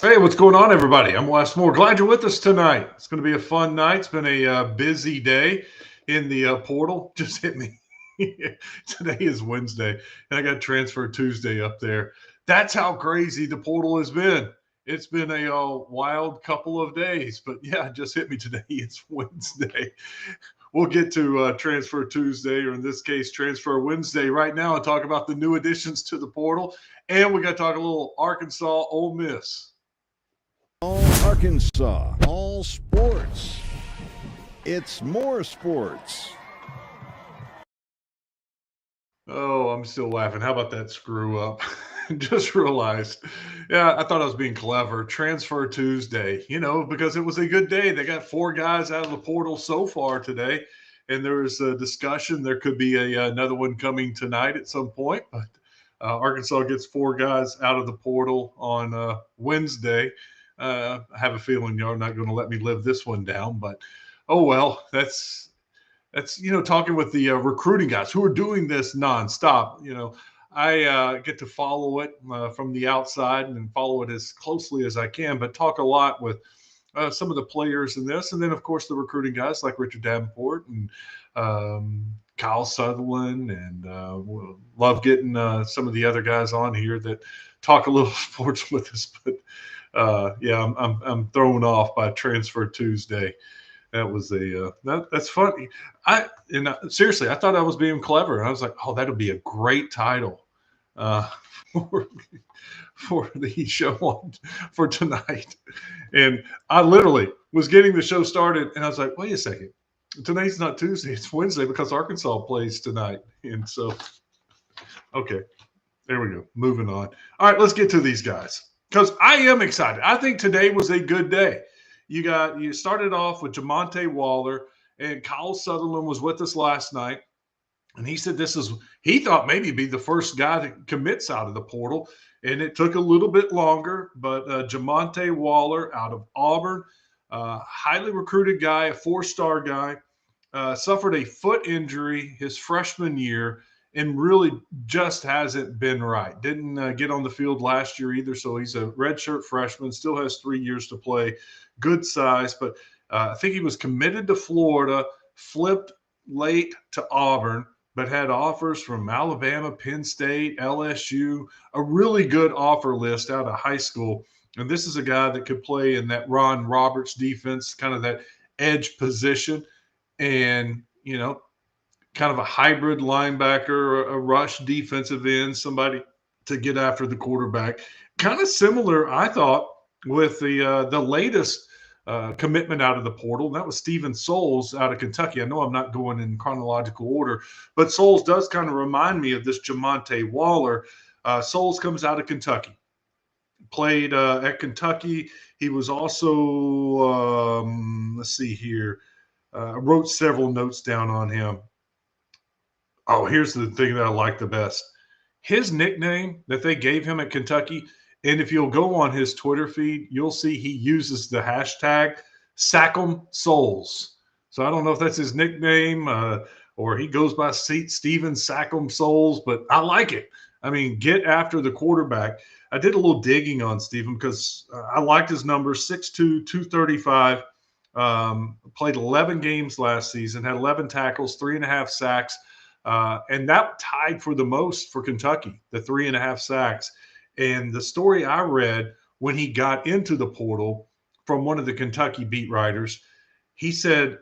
Hey, what's going on, everybody? I'm Wes Moore. Glad you're with us tonight. It's going to be a fun night. It's been a busy day in the portal. Just hit me. Today is Wednesday, and I got Transfer Tuesday up there. That's how crazy the portal has been. It's been a wild couple of days, but yeah, it just hit me today. It's Wednesday. We'll get to Transfer Tuesday, or in this case, Transfer Wednesday, right now and talk about the new additions to the portal. And we got to talk a little Arkansas Ole Miss. All Arkansas, all sports. It's more sports. Oh, I'm still laughing. How about that screw up? Just realized. Yeah, I thought I was being clever. Transfer Tuesday, because it was a good day. They got four guys out of the portal so far today. And there's a discussion. There could be another one coming tonight at some point. But Arkansas gets four guys out of the portal on Wednesday. I have a feeling you're not going to let me live this one down. But, oh, well, that's talking with the recruiting guys who are doing this nonstop. I get to follow it from the outside and follow it as closely as I can, but talk a lot with some of the players in this, and then of course the recruiting guys like Richard Davenport and Kyle Sutherland, and love getting some of the other guys on here that talk a little sports with us. But yeah, I'm thrown off by Transfer Tuesday. That was that's funny. Seriously, I thought I was being clever. I was like, oh, that'll be a great title uh, for for the show for tonight. And I literally was getting the show started, and I was like, wait a second, tonight's not Tuesday; it's Wednesday because Arkansas plays tonight. And so, okay, there we go. Moving on. All right, let's get to these guys because I am excited. I think today was a good day. You started off with Jamonte Waller, and Kyle Sutherland was with us last night, and he said he thought maybe be the first guy that commits out of the portal, and it took a little bit longer. But Jamonte Waller out of Auburn, highly recruited guy, a four-star guy, suffered a foot injury his freshman year and really just hasn't been right. Didn't get on the field last year either, so he's a redshirt freshman, still has 3 years to play, good size, but I think he was committed to Florida, flipped late to Auburn, but had offers from Alabama, Penn State, LSU, a really good offer list out of high school. And this is a guy that could play in that Ron Roberts defense, kind of that edge position. And, kind of a hybrid linebacker, a rush defensive end, somebody to get after the quarterback. Kind of similar, I thought, with the latest commitment out of the portal. And that was Steven Souls out of Kentucky. I know I'm not going in chronological order, but Souls does kind of remind me of this Jamonte Waller. Souls comes out of Kentucky, played at Kentucky. He was also, let's see here, wrote several notes down on him. Oh, here's the thing that I like the best. His nickname that they gave him at Kentucky, and if you'll go on his Twitter feed, you'll see he uses the hashtag Sack'em Souls. So I don't know if that's his nickname or he goes by Steven Sack'em Souls, but I like it. I mean, get after the quarterback. I did a little digging on Steven because I liked his numbers, 6'2", 235, played 11 games last season, had 11 tackles, 3.5 sacks. And that tied for the most for Kentucky, the 3.5 sacks. And the story I read when he got into the portal from one of the Kentucky beat writers, he said,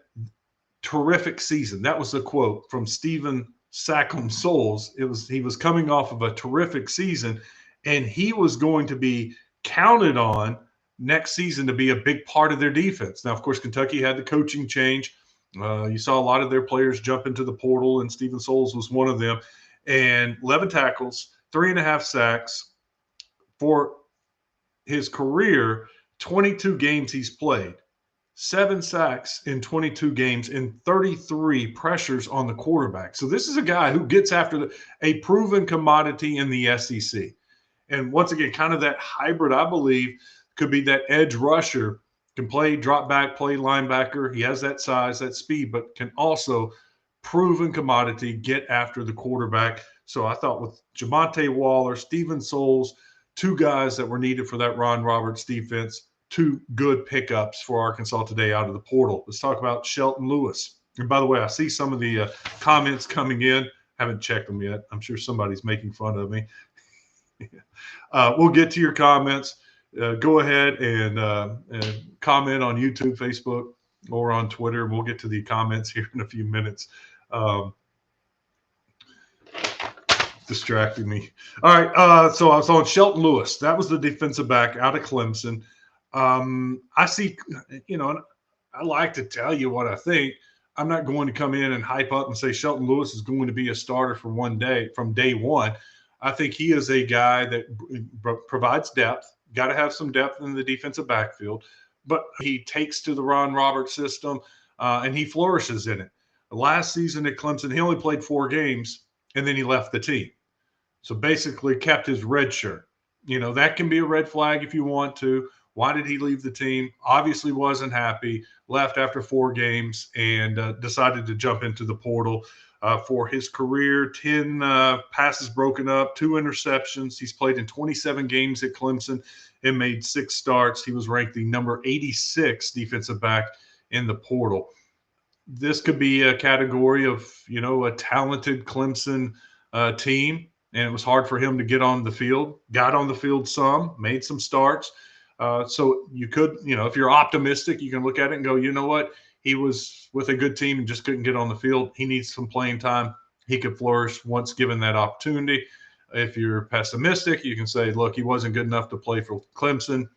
terrific season. That was a quote from Steven Sack'em Souls. He was coming off of a terrific season, and he was going to be counted on next season to be a big part of their defense. Now, of course, Kentucky had the coaching change. You saw a lot of their players jump into the portal, and Steven Souls was one of them. And 11 tackles, 3.5 sacks. For his career, 22 games he's played, 7 sacks in 22 games, and 33 pressures on the quarterback. So this is a guy who gets after a proven commodity in the SEC. And once again, kind of that hybrid, I believe, could be that edge rusher. Can play drop back, play linebacker. He has that size, that speed, but can also proven commodity get after the quarterback. So I thought with Jamonte Waller, Steven Souls, two guys that were needed for that Ron Roberts defense, two good pickups for Arkansas today out of the portal. Let's talk about Shelton Lewis. And by the way, I see some of the comments coming in. Haven't checked them yet. I'm sure somebody's making fun of me. We'll get to your comments. Go ahead and comment on YouTube, Facebook, or on Twitter. We'll get to the comments here in a few minutes. Distracting me. All right. So I was on Shelton Lewis. That was the defensive back out of Clemson. I see, I like to tell you what I think. I'm not going to come in and hype up and say Shelton Lewis is going to be a starter from day one. I think he is a guy that provides depth. Got to have some depth in the defensive backfield, but he takes to the Ron Roberts system and he flourishes in it. Last season at Clemson, he only played 4 games and then he left the team. So basically kept his red shirt. That can be a red flag if you want to. Why did he leave the team? Obviously wasn't happy, left after 4 games, and decided to jump into the portal for his career. 10 passes broken up, 2 interceptions. He's played in 27 games at Clemson and made 6 starts. He was ranked the number 86 defensive back in the portal. This could be a category of, a talented Clemson team, and it was hard for him to get on the field. Got on the field some, made some starts. So you could, if you're optimistic, you can look at it and go, you know what? He was with a good team and just couldn't get on the field. He needs some playing time. He could flourish once given that opportunity. If you're pessimistic, you can say, look, he wasn't good enough to play for Clemson,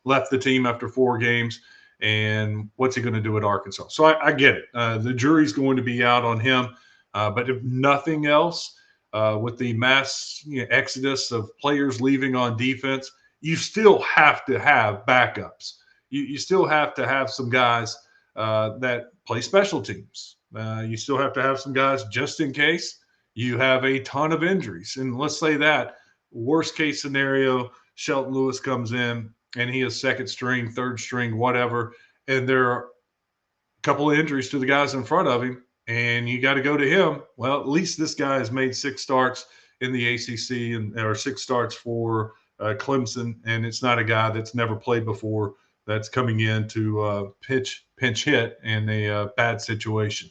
left the team after 4 games, and what's he going to do at Arkansas? So I get it. The jury's going to be out on him. But if nothing else, with the mass exodus of players leaving on defense, you still have to have backups. You still have to have some guys that play special teams. You still have to have some guys just in case you have a ton of injuries. And let's say that worst case scenario, Shelton Lewis comes in and he is second string, third string, whatever, and there are a couple of injuries to the guys in front of him, and you got to go to him. Well, at least this guy has made 6 starts in the ACC or 6 starts for Clemson, and it's not a guy that's never played before that's coming in to pinch hit in a bad situation.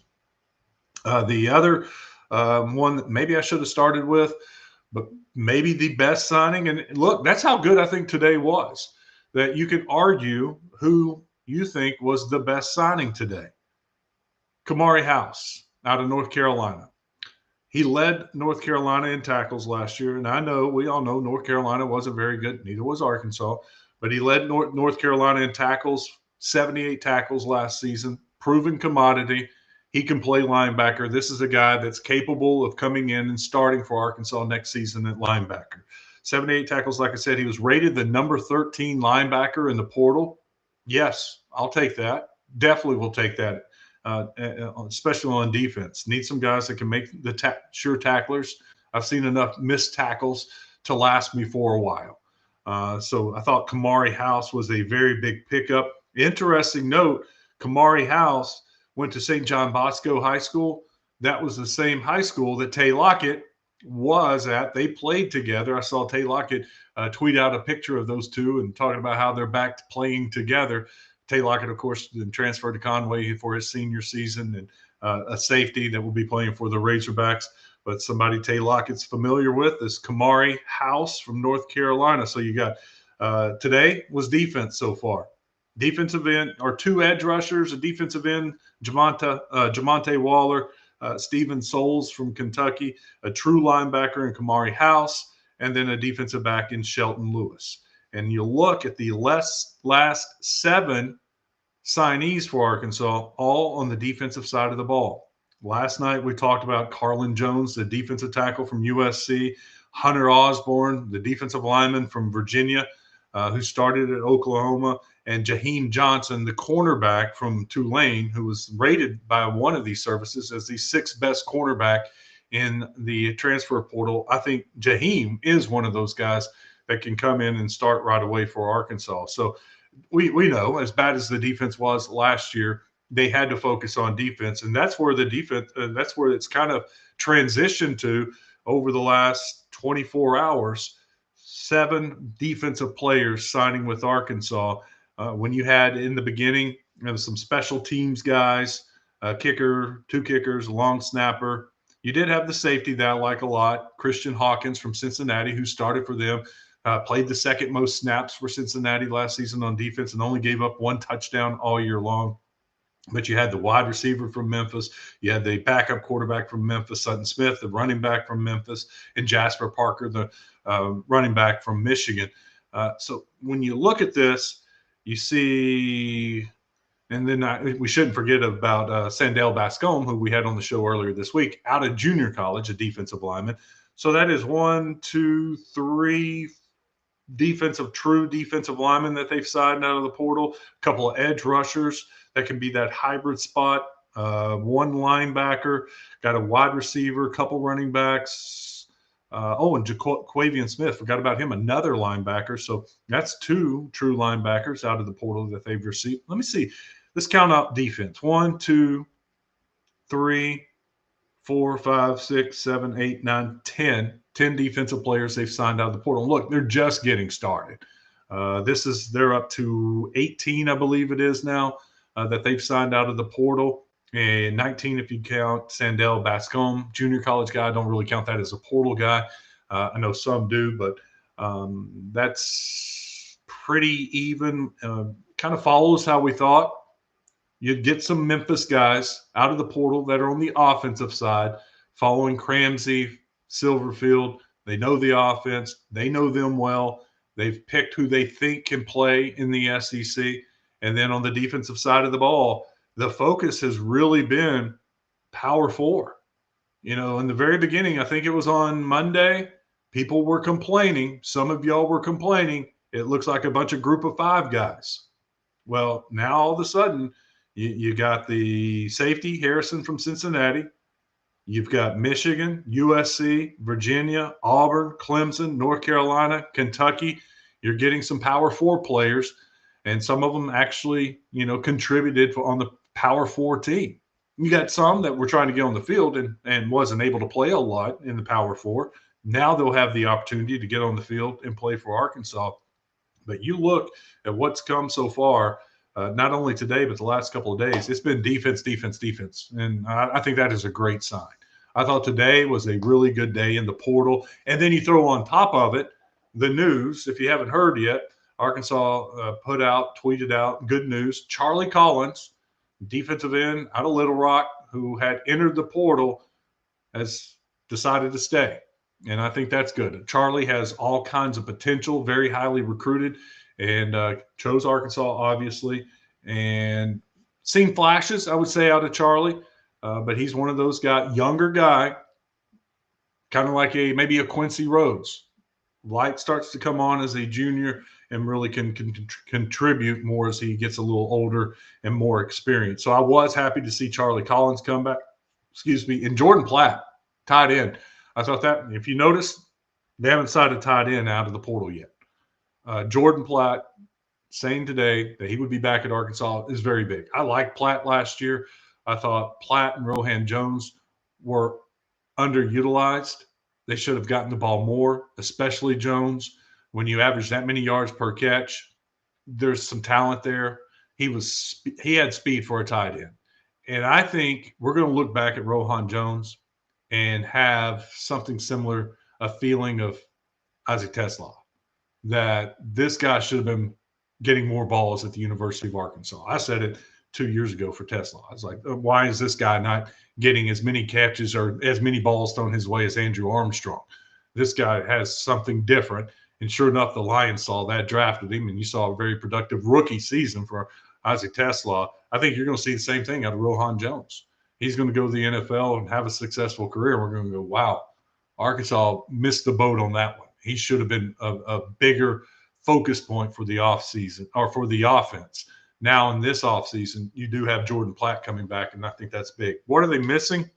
The other one that maybe I should have started with, but maybe the best signing, and look, that's how good I think today was, that you can argue who you think was the best signing today. Kamari House out of North Carolina. He led North Carolina in tackles last year, and we all know North Carolina wasn't very good. Neither was Arkansas, but he led North Carolina in tackles, 78 tackles last season, proven commodity. He can play linebacker. This is a guy that's capable of coming in and starting for Arkansas next season at linebacker. 78 tackles, like I said, he was rated the number 13 linebacker in the portal. Yes, I'll take that. Definitely will take that. Especially on defense. Need some guys that can make the sure tacklers. I've seen enough missed tackles to last me for a while. So I thought Kamari House was a very big pickup. Interesting note, Kamari House went to St. John Bosco High School. That was the same high school that Tay Lockett was at. They played together. I saw Tay Lockett tweet out a picture of those two and talking about how they're back to playing together. Tay Lockett, of course, then transferred to Conway for his senior season, and a safety that will be playing for the Razorbacks. But somebody Tay Lockett's familiar with is Kamari House from North Carolina. So you got today was defense so far. Defensive end or 2 edge rushers, a defensive end, Jamonte Waller, Steven Souls from Kentucky, a true linebacker in Kamari House, and then a defensive back in Shelton Lewis. And you look at the last 7 signees for Arkansas, all on the defensive side of the ball. Last night we talked about Carlin Jones, the defensive tackle from USC, Hunter Osborne, the defensive lineman from Virginia, who started at Oklahoma, and Jaheim Johnson, the cornerback from Tulane, who was rated by one of these services as the 6th best cornerback in the transfer portal. I think Jaheim is one of those guys that can come in and start right away for Arkansas. So we know, as bad as the defense was last year, they had to focus on defense. And that's where the defense, that's where it's kind of transitioned to over the last 24 hours. 7 defensive players signing with Arkansas. When you had in the beginning, there was some special teams guys, kicker, 2 kickers, long snapper. You did have the safety that I like a lot, Christian Hawkins from Cincinnati, who started for them, played the second most snaps for Cincinnati last season on defense and only gave up 1 touchdown all year long. But you had the wide receiver from Memphis. You had the backup quarterback from Memphis, Sutton Smith, the running back from Memphis, and Jasper Parker, the running back from Michigan. So when you look at this, you see, and then we shouldn't forget about Sandell Bascom, who we had on the show earlier this week, out of junior college, a defensive lineman. So that is 1, 2, 3 true defensive linemen that they've signed out of the portal, a couple of edge rushers that can be that hybrid spot, 1 linebacker, got a wide receiver, a couple running backs. And Jaquavian Smith, forgot about him, another linebacker. So that's 2 true linebackers out of the portal that they've received. Let me see. Let's count out defense. 1, 2, 3, 4, 5, 6, 7, 8, 9, 10. 10 defensive players they've signed out of the portal. Look, they're just getting started. They're up to 18, I believe it is now, that they've signed out of the portal, and 19 if you count Sandell Bascom, junior college guy. I don't really count that as a portal guy. I know some do, but that's pretty even. Kind of follows how we thought. You'd get some Memphis guys out of the portal that are on the offensive side, following Cramsey, Silverfield. They know the offense. They know them well. They've picked who they think can play in the SEC. And then on the defensive side of the ball, the focus has really been Power 4. In the very beginning, I think it was on Monday, people were complaining. Some of y'all were complaining. It looks like a bunch of group of 5 guys. Well, now all of a sudden, you got the safety, Harrison from Cincinnati. You've got Michigan, USC, Virginia, Auburn, Clemson, North Carolina, Kentucky. You're getting some Power 4 players, and some of them actually, contributed on the Power 4 team. You got some that were trying to get on the field and wasn't able to play a lot in the Power 4. Now they'll have the opportunity to get on the field and play for Arkansas. But you look at what's come so far, not only today, but the last couple of days, it's been defense, defense, defense. And I think that is a great sign. I thought today was a really good day in the portal. And then you throw on top of it the news. If you haven't heard yet, Arkansas tweeted out good news. Charlie Collins, defensive end out of Little Rock, who had entered the portal, has decided to stay. And I think that's good. Charlie has all kinds of potential, very highly recruited, and chose Arkansas, obviously, and seen flashes, I would say, out of Charlie. But he's one of those younger guy, kind of like maybe a Quincy Rhodes. Light starts to come on as a junior and really can contribute more as he gets a little older and more experienced. So I was happy to see Charlie Collins come back. And Jordan Platt, tight end. I thought that, if you notice, they haven't signed a tight end out of the portal yet. Jordan Platt saying today that he would be back at Arkansas is very big. I liked Platt last year. I thought Platt and Rohan Jones were underutilized. They should have gotten the ball more, especially Jones. When you average that many yards per catch, there's some talent there. He had speed for a tight end. And I think we're going to look back at Rohan Jones and have something similar, a feeling of Isaac TeSlaa, that this guy should have been getting more balls at the University of Arkansas. I said it 2 years ago for TeSlaa. I was like, why is this guy not getting as many catches or as many balls thrown his way as Andrew Armstrong? This guy has something different. And sure enough, the Lions saw that, drafted him, and you saw a very productive rookie season for Isaac TeSlaa. I think you're going to see the same thing out of Rohan Jones. He's going to go to the NFL and have a successful career. We're going to go, wow, Arkansas missed the boat on that one. He should have been a bigger focus point for the offseason or for the offense. Now in this offseason, you do have Jordan Platt coming back, and I think that's big. What are they missing?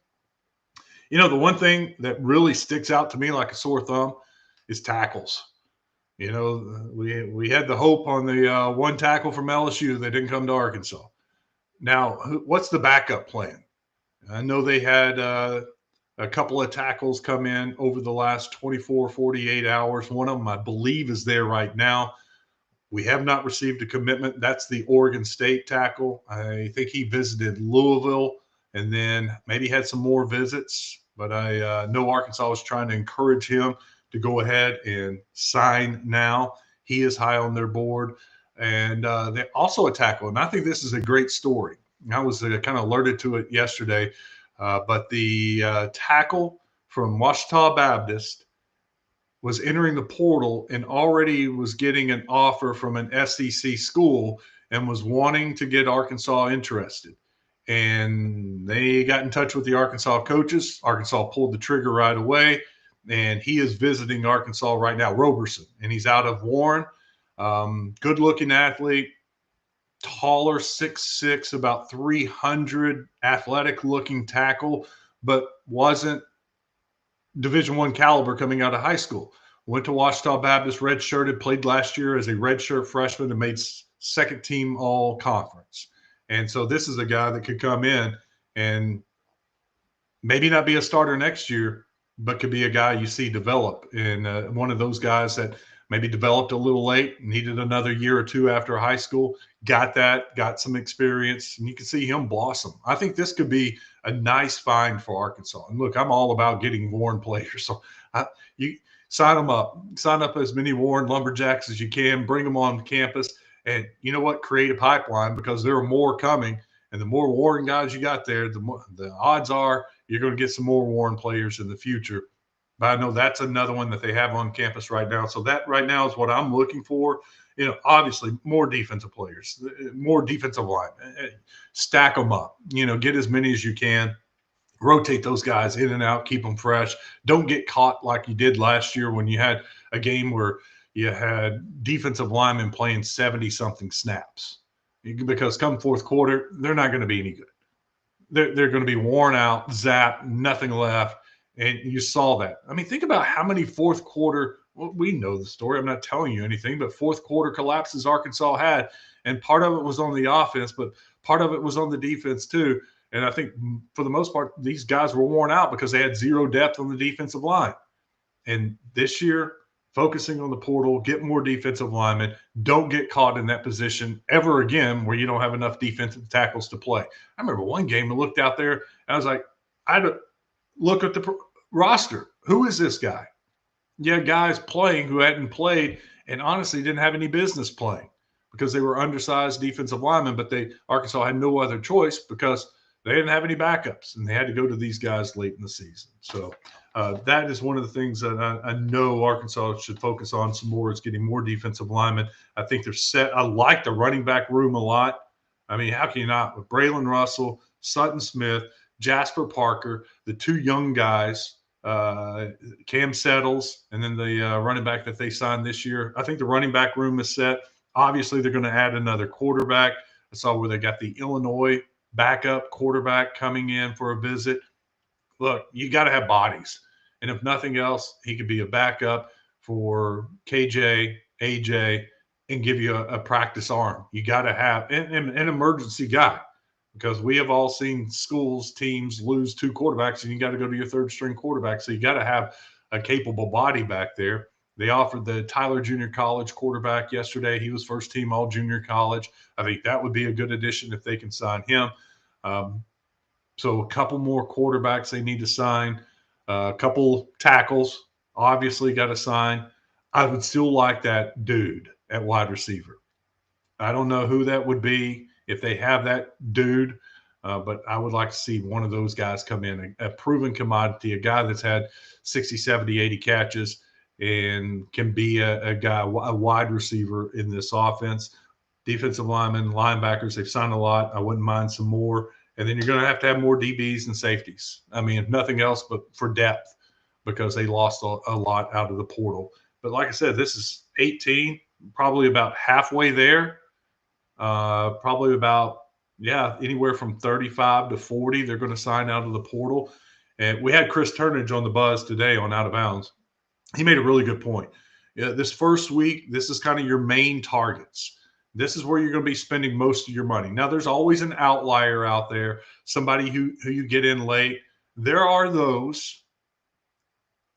The one thing that really sticks out to me like a sore thumb is tackles. We had the hope on the one tackle from LSU that didn't come to Arkansas. Now, what's the backup plan? I know they had a couple of tackles come in over the last 24, 48 hours. One of them, I believe, is there right now. We have not received a commitment. That's the Oregon State tackle. I think he visited Louisville and then maybe had some more visits. But I know Arkansas was trying to encourage him to go ahead and sign now. He is high on their board. And they also a tackle. And I think this is a great story. I was kind of alerted to it yesterday. But the tackle from Washita Baptist was entering the portal and already was getting an offer from an SEC school and was wanting to get Arkansas interested. And they got in touch with the Arkansas coaches. Arkansas pulled the trigger right away, and he is visiting Arkansas right now, Roberson, and he's out of Warren. Good-looking athlete, taller, 6'6", about 300, athletic-looking tackle, but wasn't Division I caliber coming out of high school. Went to Washita Baptist, redshirted, played last year as a redshirt freshman and made second team all conference. And so this is a guy that could come in and maybe not be a starter next year, but could be a guy you see develop. And one of those guys that maybe developed a little late, needed another year or two after high school, got some experience, and you can see him blossom. I think this could be a nice find for Arkansas. And look, I'm all about getting Warren players. So you sign them up. Sign up as many Warren Lumberjacks as you can. Bring them on campus. And you know what? Create a pipeline, because there are more coming. And the more Warren guys you got there, the odds are you're going to get some more Warren players in the future. But I know that's another one that they have on campus right now. So that right now is what I'm looking for. Obviously more defensive players, more defensive line, stack them up, get as many as you can, rotate those guys in and out, keep them fresh. Don't get caught like you did last year when you had a game where you had defensive linemen playing 70-something snaps, because come fourth quarter, they're not going to be any good. They're going to be worn out, zapped, nothing left. And you saw that. I mean, think about how many fourth quarter, well, we know the story. I'm not telling you anything, but fourth quarter collapses Arkansas had. And part of it was on the offense, but part of it was on the defense too. And I think for the most part, these guys were worn out because they had zero depth on the defensive line. And this year, focusing on the portal, get more defensive linemen, don't get caught in that position ever again where you don't have enough defensive tackles to play. I remember one game I looked out there, and I was like, look at the roster. Who is this guy? Yeah, guys playing who hadn't played and honestly didn't have any business playing because they were undersized defensive linemen, but Arkansas had no other choice because they didn't have any backups, and they had to go to these guys late in the season. So that is one of the things that I know Arkansas should focus on some more, is getting more defensive linemen. I think they're set. I like the running back room a lot. I mean, how can you not? With Braylon Russell, Sutton Smith, Jasper Parker, the two young guys, Cam Settles, and then the running back that they signed this year. I think the running back room is set. Obviously, they're going to add another quarterback. I saw where they got the Illinois backup quarterback coming in for a visit. Look, you got to have bodies. And if nothing else, he could be a backup for KJ, AJ, and give you a practice arm. You got to have an emergency guy. Because we have all seen schools, teams lose two quarterbacks, and you got to go to your third string quarterback. So you got to have a capable body back there. They offered the Tyler Junior College quarterback yesterday. He was first team all junior college. I think that would be a good addition if they can sign him. So a couple more quarterbacks they need to sign. A couple tackles, obviously got to sign. I would still like that dude at wide receiver. I don't know who that would be if they have that dude, but I would like to see one of those guys come in, a proven commodity, a guy that's had 60, 70, 80 catches and can be a guy, a wide receiver in this offense. Defensive linemen, linebackers, they've signed a lot. I wouldn't mind some more. And then you're going to have more DBs and safeties. I mean, if nothing else, but for depth, because they lost a lot out of the portal. But like I said, this is 18, probably about halfway there. Probably about, anywhere from 35 to 40 they're going to sign out of the portal. And we had Chris Turnage on the Buzz today on Out of Bounds. He made a really good point. This first week, this is kind of your main targets. This is where you're going to be spending most of your money. Now, there's always an outlier out there, somebody who you get in late There are those.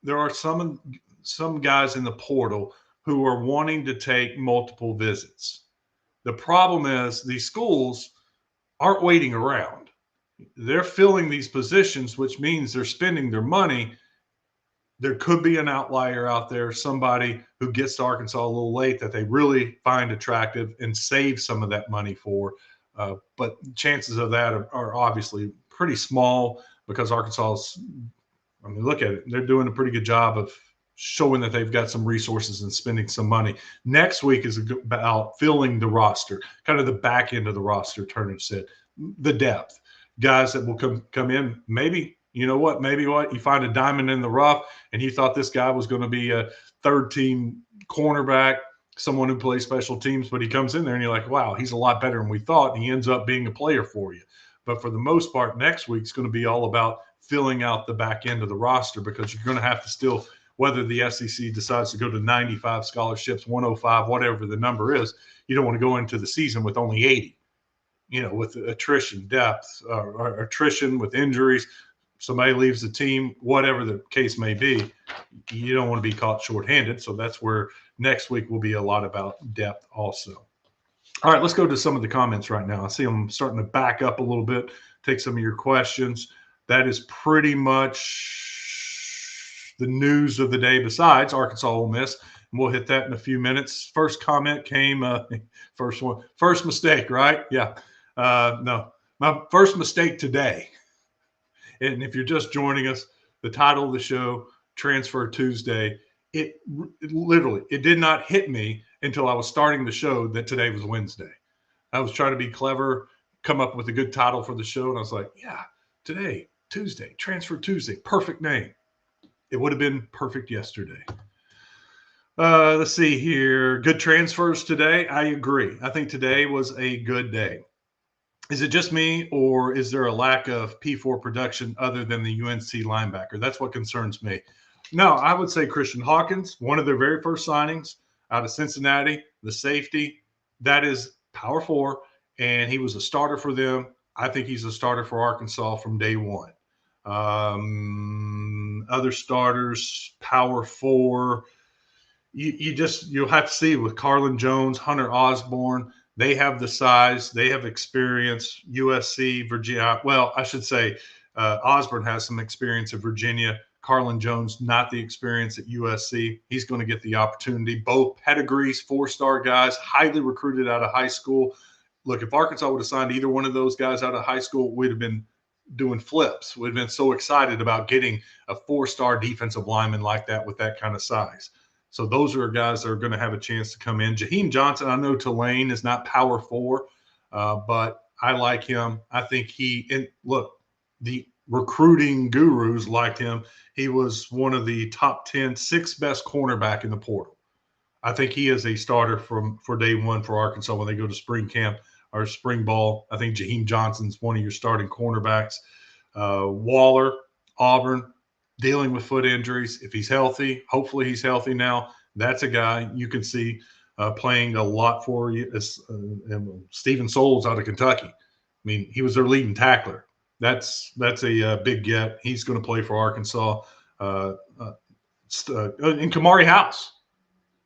There are some guys in the portal who are wanting to take multiple visits. The problem is these schools aren't waiting around. They're filling these positions, which means they're spending their money. There could be an outlier out there, somebody who gets to Arkansas a little late that they really find attractive and save some of that money for. But chances of that are obviously pretty small because Arkansas's, I mean, look at it. They're doing a pretty good job of showing that they've got some resources and spending some money. Next week is about filling the roster, kind of the back end of the roster, Turner said, the depth. Guys that will come in, maybe, you know what, maybe what, you find a diamond in the rough and you thought this guy was going to be a third team cornerback, someone who plays special teams, but he comes in there and you're like, wow, he's a lot better than we thought, and he ends up being a player for you. But for the most part, next week's going to be all about filling out the back end of the roster because you're going to have to still, whether the SEC decides to go to 95 scholarships, 105, whatever the number is, you don't want to go into the season with only 80, with attrition, depth, or attrition with injuries. Somebody leaves the team, whatever the case may be, you don't want to be caught shorthanded. So that's where next week will be a lot about depth also. All right, let's go to some of the comments right now. I see I'm starting to back up a little bit, take some of your questions. That is pretty much the news of the day besides Arkansas Ole Miss. And we'll hit that in a few minutes. First comment came, first mistake, right? Yeah. No, my first mistake today. And if you're just joining us, the title of the show, Transfer Tuesday, it literally, it did not hit me until I was starting the show that today was Wednesday. I was trying to be clever, come up with a good title for the show. And I was like, yeah, today, Tuesday, Transfer Tuesday, perfect name. It would have been perfect yesterday. Let's see here. Good transfers today. I agree. I think today was a good day. Is it just me, or is there a lack of P4 production other than the UNC linebacker? That's what concerns me. No, I would say Christian Hawkins, one of their very first signings out of Cincinnati, the safety, that is power 4, and he was a starter for them. I think he's a starter for Arkansas from day one. Other starters, power 4, you'll have to see with Carlin Jones, Hunter Osborne. They have the size, they have experience. USC, Virginia. Well, I should say Osborne has some experience at Virginia. Carlin Jones, not the experience at USC. He's going to get the opportunity. Both pedigrees, 4-star guys, highly recruited out of high school. Look, if Arkansas would have signed either one of those guys out of high school, we'd have been doing flips. We'd have been so excited about getting a 4-star defensive lineman like that with that kind of size. So those are guys that are going to have a chance to come in. Jaheim Johnson, I know Tulane is not power 4, but I like him. I think look, the recruiting gurus liked him. He was one of the top 10, 6th best cornerback in the portal. I think he is a starter for day one for Arkansas when they go to spring camp or spring ball. I think Jaheim Johnson's one of your starting cornerbacks. Waller, Auburn, dealing with foot injuries. If he's healthy, hopefully he's healthy now, that's a guy you can see playing a lot for you. Stephen Souls out of Kentucky. I mean, he was their leading tackler. That's a big get. He's going to play for Arkansas. And Kamari House.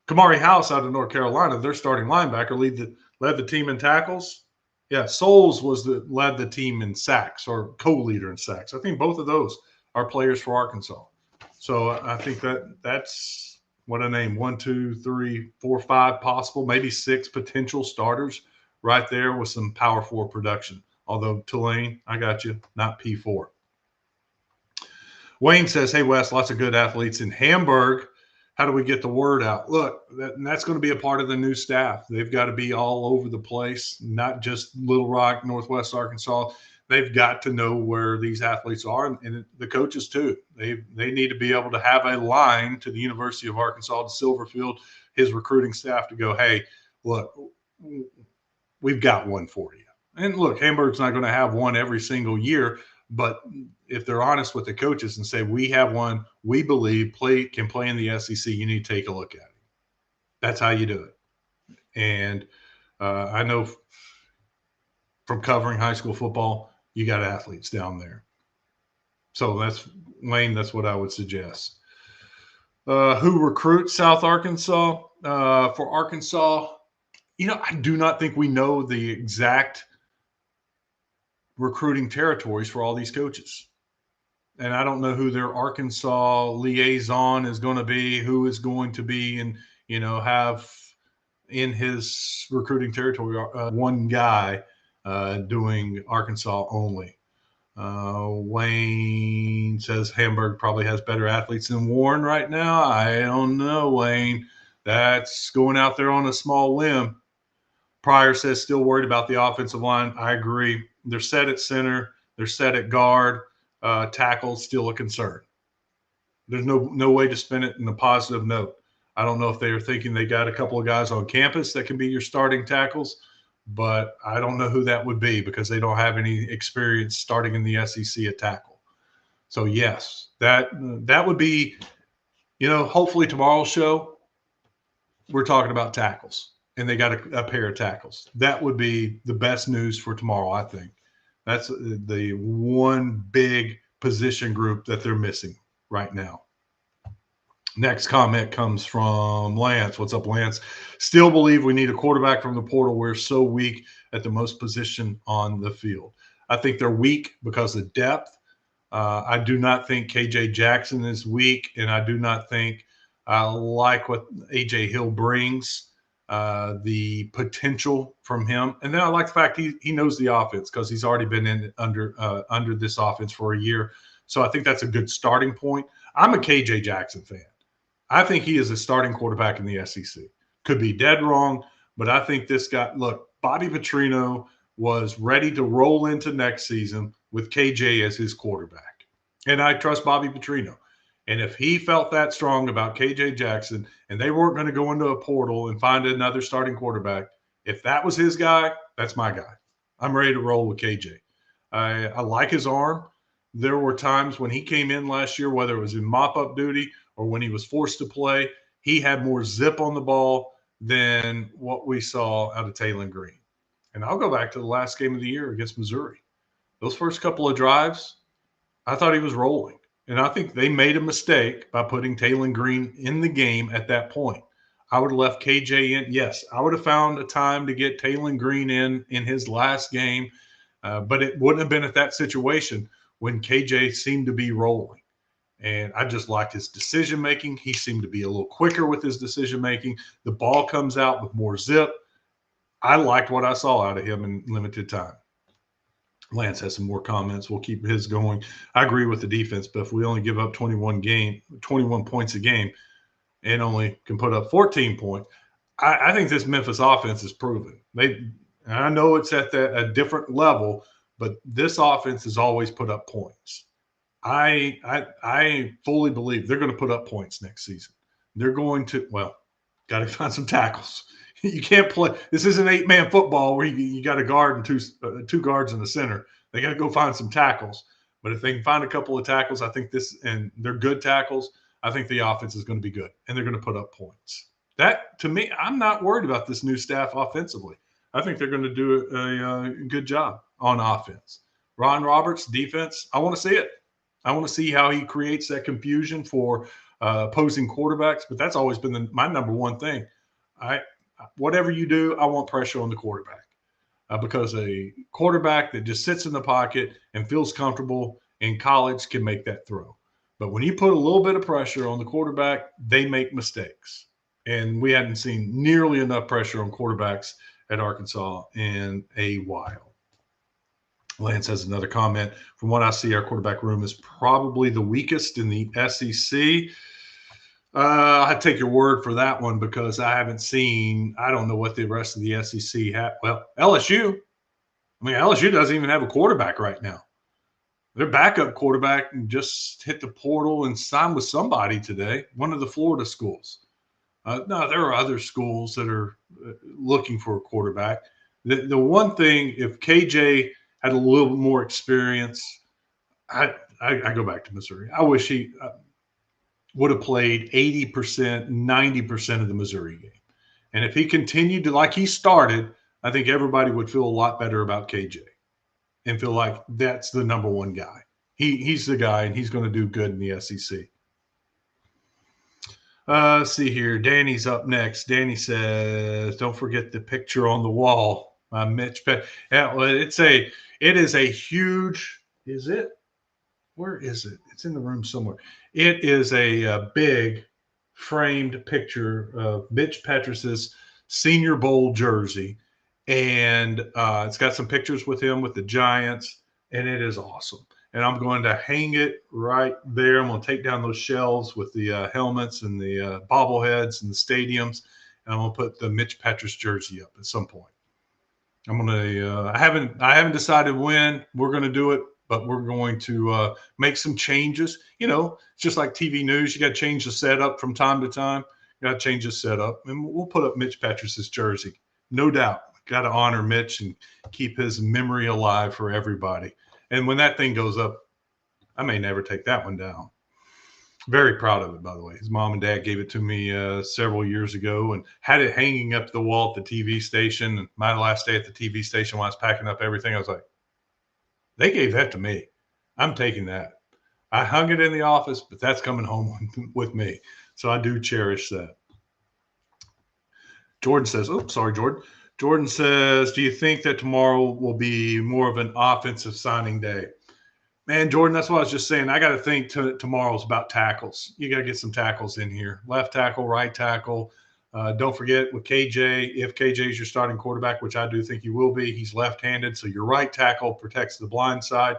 Kamari House out of North Carolina, their starting linebacker, led the team in tackles. Yeah, Souls led the team in sacks, or co-leader in sacks. I think both of those are players for Arkansas. So I think that's what I name 1, 2, 3, 4, 5 possible, maybe 6 potential starters right there with some power 4 production. Although Tulane, I got you, not P4. Wayne says, hey, Wes, lots of good athletes in Hamburg. How do we get the word out? Look, that's going to be a part of the new staff. They've got to be all over the place, not just Little Rock, Northwest Arkansas. They've got to know where these athletes are, and the coaches too. They need to be able to have a line to the University of Arkansas, to Silverfield, his recruiting staff, to go, hey, look, we've got one for you. And look, Hamburg's not going to have one every single year, but if they're honest with the coaches and say, we have one we believe can play in the SEC, you need to take a look at it. That's how you do it. And I know from covering high school football, you got athletes down there. So that's Wayne. That's what I would suggest. Who recruits South Arkansas? For Arkansas, I do not think we know the exact recruiting territories for all these coaches. And I don't know who their Arkansas liaison is going to be, who is going to be, and, have in his recruiting territory one guy doing Arkansas only. Wayne says Hamburg probably has better athletes than Warren right now. I don't know, Wayne. That's going out there on a small limb. Pryor says still worried about the offensive line. I agree. They're set at center. They're set at guard. Tackle still a concern. There's no way to spin it in a positive note. I don't know if they are thinking they got a couple of guys on campus that can be your starting tackles, but I don't know who that would be because they don't have any experience starting in the SEC at tackle. So yes, that would be, hopefully tomorrow's show, we're talking about tackles and they got a pair of tackles. That would be the best news for tomorrow, I think. That's the one big position group that they're missing right now. Next comment comes from Lance. What's up, Lance? Still believe we need a quarterback from the portal. We're so weak at the most position on the field. I think they're weak because of depth. I do not think KJ Jackson is weak, and I do not think I like what AJ Hill brings, the potential from him. And then I like the fact he knows the offense because he's already been under this offense for a year. So I think that's a good starting point. I'm a KJ Jackson fan. I think he is a starting quarterback in the SEC. Could be dead wrong, but I think this guy, look, Bobby Petrino was ready to roll into next season with KJ as his quarterback. And I trust Bobby Petrino. And if he felt that strong about KJ Jackson and they weren't going to go into a portal and find another starting quarterback, if that was his guy, that's my guy. I'm ready to roll with KJ. I like his arm. There were times when he came in last year, whether it was in mop-up duty or when he was forced to play, he had more zip on the ball than what we saw out of Taylor Green. And I'll go back to the last game of the year against Missouri. Those first couple of drives, I thought he was rolling. And I think they made a mistake by putting Taylor Green in the game at that point. I would have left KJ in. Yes, I would have found a time to get Taylor Green in his last game, but it wouldn't have been at that situation when KJ seemed to be rolling. And I just liked his decision-making. He seemed to be a little quicker with his decision-making. The ball comes out with more zip. I liked what I saw out of him in limited time. Lance has some more comments. We'll keep his going. I agree with the defense, but if we only give up 21 points a game and only can put up 14 points, I think this Memphis offense is proven. I know it's at a different level, but this offense has always put up points. I fully believe they're going to put up points next season. They're going to, got to find some tackles. You can't play. This isn't 8-man football where you got a guard and two guards in the center. They got to go find some tackles. But if they can find a couple of tackles, I think and they're good tackles, I think the offense is going to be good, and they're going to put up points. That, to me, I'm not worried about this new staff offensively. I think they're going to do a good job on offense. Ron Roberts, defense, I want to see it. I want to see how he creates that confusion for opposing quarterbacks, but that's always been my number one thing. Whatever you do, I want pressure on the quarterback because a quarterback that just sits in the pocket and feels comfortable in college can make that throw. But when you put a little bit of pressure on the quarterback, they make mistakes. And we hadn't seen nearly enough pressure on quarterbacks at Arkansas in a while. Lance has another comment. From what I see, our quarterback room is probably the weakest in the SEC. I take your word for that one because I haven't seen – I don't know what the rest of the SEC have. Well, LSU. LSU doesn't even have a quarterback right now. Their backup quarterback just hit the portal and signed with somebody today, one of the Florida schools. No, there are other schools that are looking for a quarterback. The one thing, if KJ had a little more experience, I go back to Missouri. I wish he would have played 80%, 90% of the Missouri game. And if he continued to, like he started, I think everybody would feel a lot better about KJ and feel like that's the number one guy. He's the guy, and he's going to do good in the SEC. Let's see here. Danny's up next. Danny says, "Don't forget the picture on the wall." Mitch Pet. Yeah, well, it is a huge. Is it? Where is it? It's in the room somewhere. It is a big framed picture of Mitch Petrus's Senior Bowl jersey, and it's got some pictures with him with the Giants, and it is awesome. And I'm going to hang it right there. I'm going to take down those shelves with the helmets and the bobbleheads and the stadiums, and I'm going to put the Mitch Petrus jersey up at some point. I'm going to. I haven't decided when we're going to do it, but we're going to make some changes. You know, it's just like TV news. You got to change the setup from time to time. You got to change the setup, and we'll put up Mitch Petrus's jersey, no doubt. Got to honor Mitch and keep his memory alive for everybody. And when that thing goes up, I may never take that one down. Very proud of it, by the way. His mom and dad gave it to me several years ago and had it hanging up the wall at the TV station. And my last day at the TV station when I was packing up everything, I was like, they gave that to me. I'm taking that. I hung it in the office, but that's coming home with me. So I do cherish that. Jordan says, "Oh, sorry, Jordan." Jordan says, "Do you think that tomorrow will be more of an offensive signing day?" Man, Jordan, that's what I was just saying. I got to think tomorrow's about tackles. You got to get some tackles in here. Left tackle, right tackle. Don't forget with KJ, if KJ is your starting quarterback, which I do think he will be, he's left-handed. So your right tackle protects the blind side.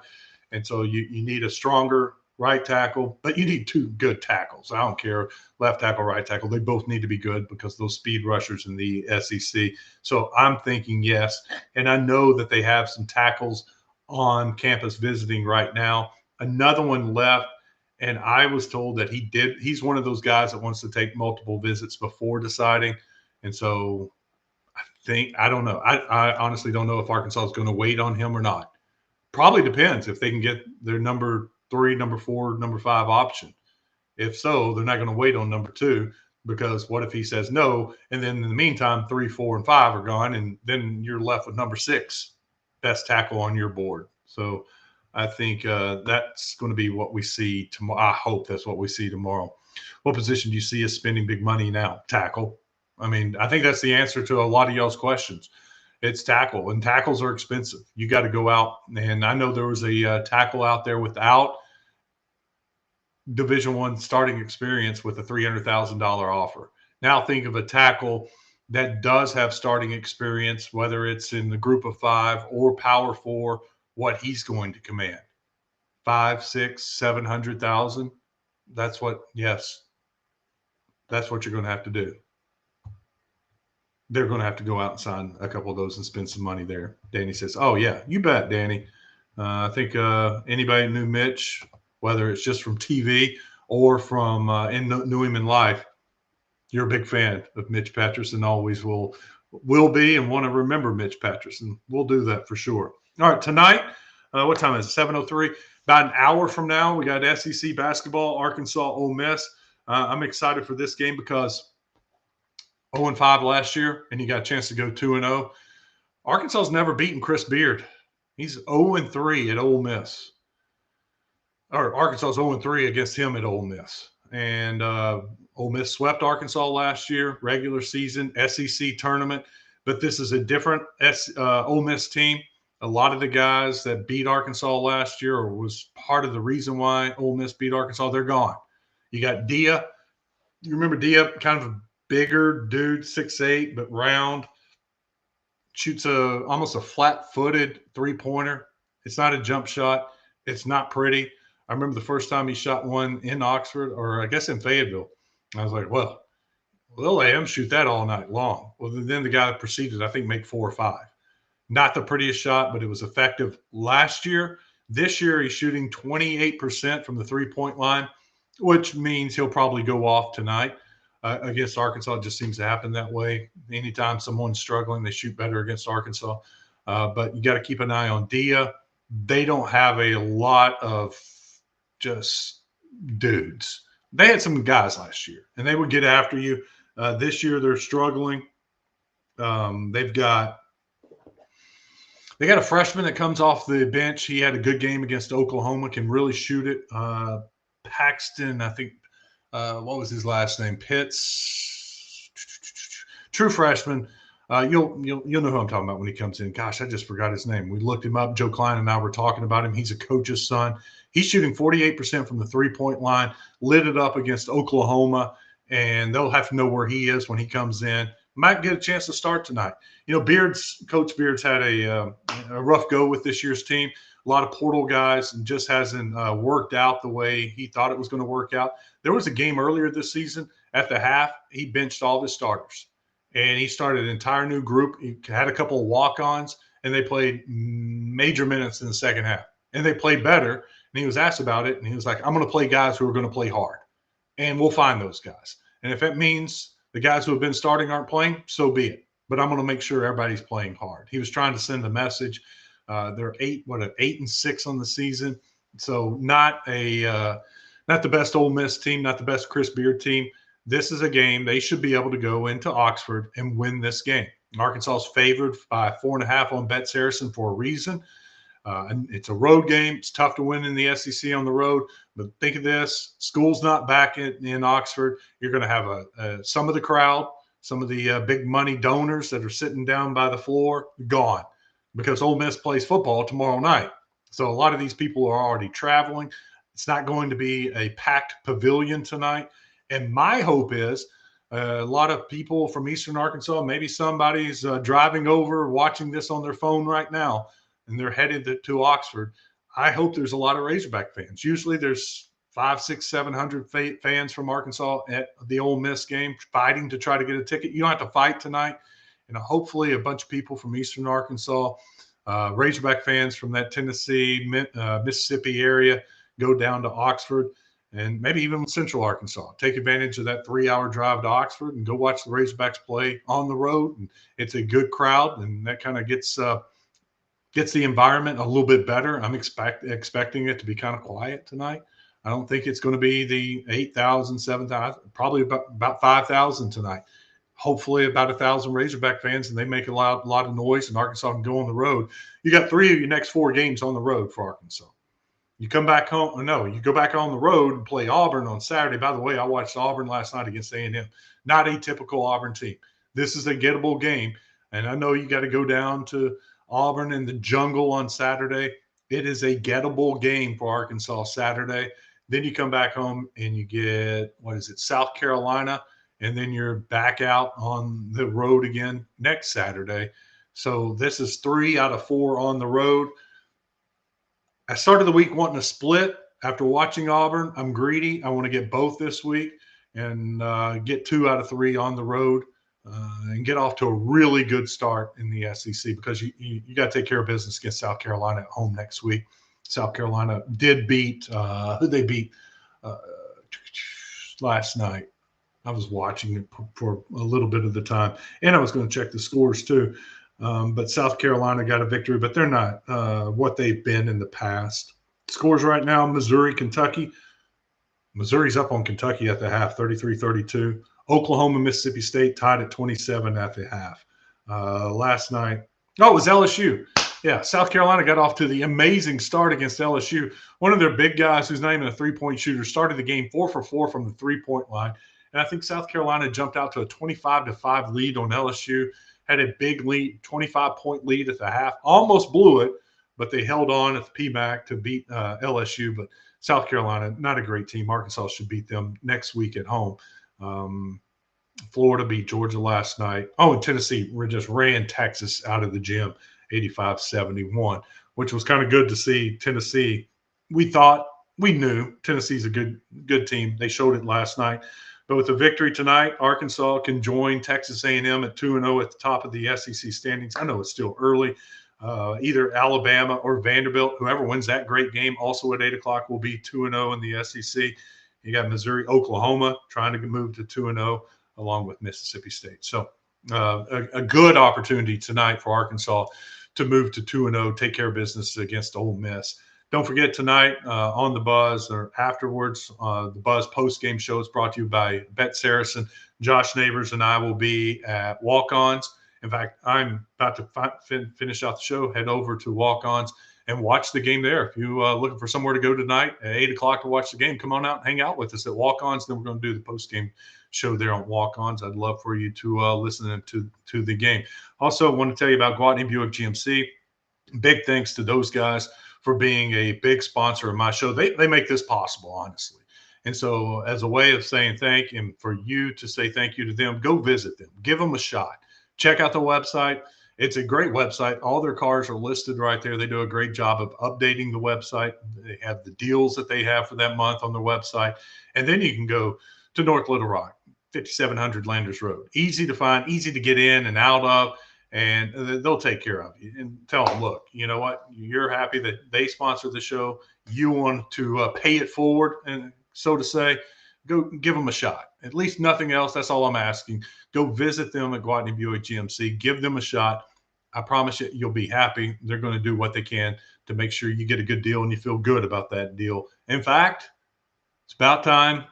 And so you need a stronger right tackle, but you need two good tackles. I don't care, left tackle, right tackle. They both need to be good because those speed rushers in the SEC. So I'm thinking yes. And I know that they have some tackles on campus visiting right now. Another one left, and I was told that he's one of those guys that wants to take multiple visits before deciding. And so I don't know. I honestly don't know if Arkansas is going to wait on him or not. Probably depends if they can get their number 3, number 4, number 5 option. If so, they're not going to wait on number 2 because what if he says no, and then in the meantime, 3, 4, and 5 are gone, and then you're left with number 6. Best tackle on your board. So I think that's going to be what we see tomorrow. I hope that's what we see tomorrow. What position do you see us spending big money now? Tackle. I mean, I think that's the answer to a lot of y'all's questions. It's tackle, and tackles are expensive. You got to go out, and I know there was a tackle out there without Division I starting experience with a $300,000 offer. Now think of a tackle that does have starting experience, whether it's in the group of 5 or Power 4, what he's going to command. 5, 6, 700,000. That's what you're going to have to do. They're going to have to go out and sign a couple of those and spend some money there. Danny says, "Oh yeah, you bet, Danny." I think anybody knew Mitch, whether it's just from TV or from knew him in life, you're a big fan of Mitch Petrus and always will be and want to remember Mitch Petrus, and we'll do that for sure. All right, tonight, what time is it? 7:03. About an hour from now, we got SEC basketball, Arkansas Ole Miss. I'm excited for this game because 0-5 last year, and you got a chance to go 2-0. Arkansas's never beaten Chris Beard. He's 0-3 at Ole Miss. Or Arkansas's 0-3 against him at Ole Miss. And Ole Miss swept Arkansas last year, regular season, SEC tournament. But this is a different Ole Miss team. A lot of the guys that beat Arkansas last year or was part of the reason why Ole Miss beat Arkansas, they're gone. You got Dia. You remember Dia, kind of a bigger dude, 6'8", but round. Shoots almost a flat-footed three-pointer. It's not a jump shot. It's not pretty. I remember the first time he shot one in Oxford, or I guess in Fayetteville. I was like, well, they'll let him shoot that all night long. Well, then the guy proceeded, I think, make 4 or 5. Not the prettiest shot, but it was effective last year. This year, he's shooting 28% from the three-point line, which means he'll probably go off tonight. Against Arkansas, it just seems to happen that way. Anytime someone's struggling, they shoot better against Arkansas. But you got to keep an eye on Dia. They don't have a lot of just dudes. They had some guys last year, and they would get after you. This year, they're struggling. They've got They got a freshman that comes off the bench. He had a good game against Oklahoma, can really shoot it. Paxton, I think, what was his last name? Pitts, true freshman. You'll know who I'm talking about when he comes in. Gosh, I just forgot his name. We looked him up. Joe Klein and I were talking about him. He's a coach's son. He's shooting 48% from the 3-point line. Lit it up against Oklahoma, and they'll have to know where he is when he comes in. Might get a chance to start tonight. Coach Beards had a rough go with this year's team. A lot of portal guys, and just hasn't worked out the way he thought it was going to work out. There was a game earlier this season at the half. He benched all his starters, and he started an entire new group. He had a couple of walk-ons, and they played major minutes in the second half, and they played better. And he was asked about it, and he was like, "I'm going to play guys who are going to play hard, and we'll find those guys. And if it means the guys who have been starting aren't playing, so be it. But I'm going to make sure everybody's playing hard." He was trying to send a message. They're 8-6 on the season, so not the best Ole Miss team, not the best Chris Beard team. This is a game they should be able to go into Oxford and win this game. Arkansas is favored by 4.5 on Bet Saracen for a reason. And it's a road game. It's tough to win in the SEC on the road. But think of this: school's not back in Oxford. You're going to have some of the crowd, some of the big money donors that are sitting down by the floor gone, because Ole Miss plays football tomorrow night. So a lot of these people are already traveling. It's not going to be a packed pavilion tonight. And my hope is a lot of people from Eastern Arkansas, maybe somebody's driving over, watching this on their phone right now, and they're headed to Oxford. I hope there's a lot of Razorback fans. Usually there's 500, 600, 700 fans from Arkansas at the Ole Miss game fighting to try to get a ticket. You don't have to fight tonight. And hopefully a bunch of people from Eastern Arkansas, Razorback fans from that Tennessee, Mississippi area go down to Oxford, and maybe even Central Arkansas. Take advantage of that 3-hour drive to Oxford and go watch the Razorbacks play on the road. And it's a good crowd, and that kind of gets the environment a little bit better. I'm expecting it to be kind of quiet tonight. I don't think it's going to be the 8,000, 7,000, probably about 5,000 tonight. Hopefully about 1,000 Razorback fans, and they make a lot of noise, and Arkansas can go on the road. You got 3 of your next 4 games on the road for Arkansas. You come back home, you go back on the road and play Auburn on Saturday. By the way, I watched Auburn last night against A&M. Not a typical Auburn team. This is a gettable game, and I know you got to go down to Auburn in the jungle on Saturday. It is a gettable game for Arkansas Saturday. Then you come back home and you get, South Carolina, and then you're back out on the road again next Saturday. So this is 3 out of 4 on the road. I started the week wanting to split. After watching Auburn, I'm greedy. I want to get both this week and get 2 out of 3 on the road and get off to a really good start in the SEC, because you got to take care of business against South Carolina at home next week. South Carolina did beat last night. I was watching it for a little bit of the time, and I was going to check the scores too. But South Carolina got a victory, but they're not what they've been in the past. Scores right now: Missouri, Kentucky. Missouri's up on Kentucky at the half, 33-32. Oklahoma, Mississippi State tied at 27 at the half. Last night, it was LSU. Yeah, South Carolina got off to the amazing start against LSU. One of their big guys, who's not even a three-point shooter, started the game 4 for 4 from the three-point line. And I think South Carolina jumped out to a 25-5 lead on LSU, had a big lead, 25-point lead at the half, almost blew it, but they held on at the PMAC to beat LSU. But South Carolina, not a great team. Arkansas should beat them next week at home. Florida beat Georgia last night. And Tennessee just ran Texas out of the gym, 85-71, which was kind of good to see. Tennessee, we knew Tennessee's a good team. They showed it last night. But with the victory tonight, Arkansas can join Texas A&M at 2-0 at the top of the SEC standings. I know it's still early. Either Alabama or Vanderbilt, whoever wins that great game, also at 8 o'clock, will be 2-0 in the SEC. You got Missouri, Oklahoma trying to move to 2-0 along with Mississippi State. So a good opportunity tonight for Arkansas to move to 2-0, take care of business against Ole Miss. Don't forget tonight on the Buzz or afterwards, the Buzz post-game show is brought to you by Bet Saracen. Josh Neighbors and I will be at Walk-Ons, In fact, I'm about to finish out the show, head over to Walk-Ons and watch the game there. If you looking for somewhere to go tonight at 8 o'clock to watch the game, come on out and hang out with us at Walk-Ons. Then we're going to do the post-game show there on Walk-Ons. I'd love for you to listen to the game. Also, I want to tell you about Gwatney Buick GMC. Big thanks to those guys for being a big sponsor of my show. They make this possible, honestly. And so as a way of saying thank you, and for you to say thank you to them, go visit them. Give them a shot. Check out the website. It's a great website. All their cars are listed right there. They do a great job of updating the website. They have the deals that they have for that month on their website. And then you can go to North Little Rock, 5700 Landers Road. Easy to find, easy to get in and out of, and they'll take care of you. And tell them, look, you know what? You're happy that they sponsor the show. You want to pay it forward, and so to say, go give them a shot. At least nothing else. That's all I'm asking. Go visit them at Gwatney Buick GMC. Give them a shot. I promise you, you'll be happy. They're going to do what they can to make sure you get a good deal and you feel good about that deal. In fact, it's about time.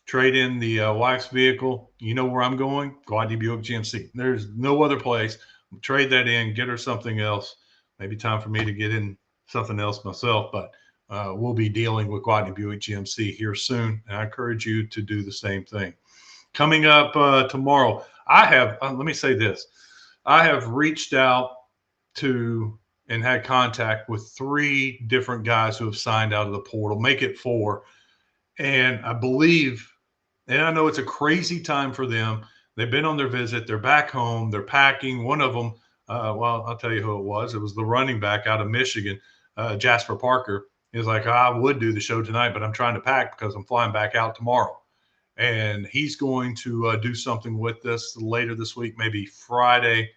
Trade in the wife's vehicle. You know where I'm going? Gwatney Buick GMC. There's no other place. Trade that in. Get her something else. Maybe time for me to get in something else myself, but we'll be dealing with Gwatney Buick GMC here soon, and I encourage you to do the same thing. Coming up tomorrow, I have, let me say this. I have reached out to and had contact with 3 different guys who have signed out of the portal, make it 4. And I believe, and I know it's a crazy time for them. They've been on their visit. They're back home. They're packing. One of them, well, I'll tell you who it was. It was the running back out of Michigan, Jasper Parker. He was like, I would do the show tonight, but I'm trying to pack because I'm flying back out tomorrow. And he's going to do something with this later this week, maybe Friday.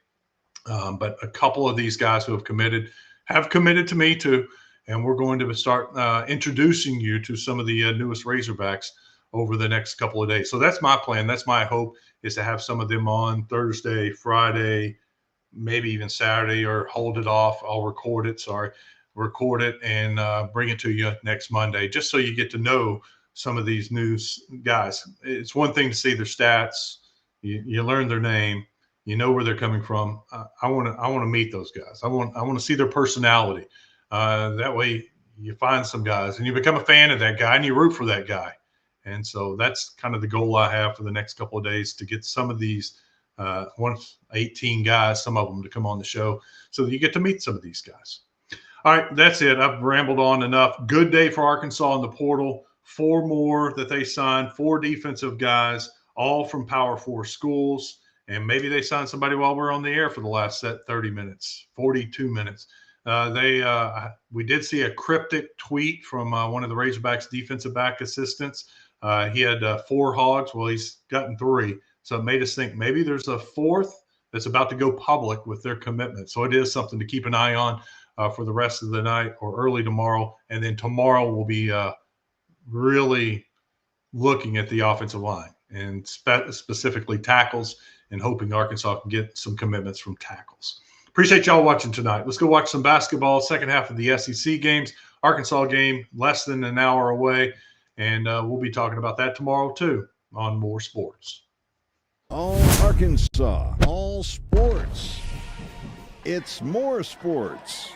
But a couple of these guys who have committed to me too. And we're going to start introducing you to some of the newest Razorbacks over the next couple of days. So that's my plan. That's my hope, is to have some of them on Thursday, Friday, maybe even Saturday, or hold it off. I'll record it and bring it to you next Monday, just so you get to know some of these new guys. It's one thing to see their stats. You learn their name. You know where they're coming from. I want to meet those guys. I want to see their personality. That way you find some guys and you become a fan of that guy and you root for that guy. And so that's kind of the goal I have for the next couple of days, to get some of these 18 guys, some of them, to come on the show so that you get to meet some of these guys. All right, that's it. I've rambled on enough. Good day for Arkansas in the portal. 4 more that they signed, 4 defensive guys, all from Power 4 schools. And maybe they signed somebody while we're on the air for the last 30 minutes, 42 minutes. We did see a cryptic tweet from one of the Razorbacks defensive back assistants. He had 4 hogs. Well, he's gotten 3. So it made us think maybe there's a 4th that's about to go public with their commitment. So it is something to keep an eye on for the rest of the night or early tomorrow. And then tomorrow we'll be really looking at the offensive line and specifically tackles, and hoping Arkansas can get some commitments from tackles. Appreciate y'all watching tonight. Let's go watch some basketball. Second half of the SEC games. Arkansas game less than an hour away. And we'll be talking about that tomorrow too on More Sports. All Arkansas, all sports. It's More Sports.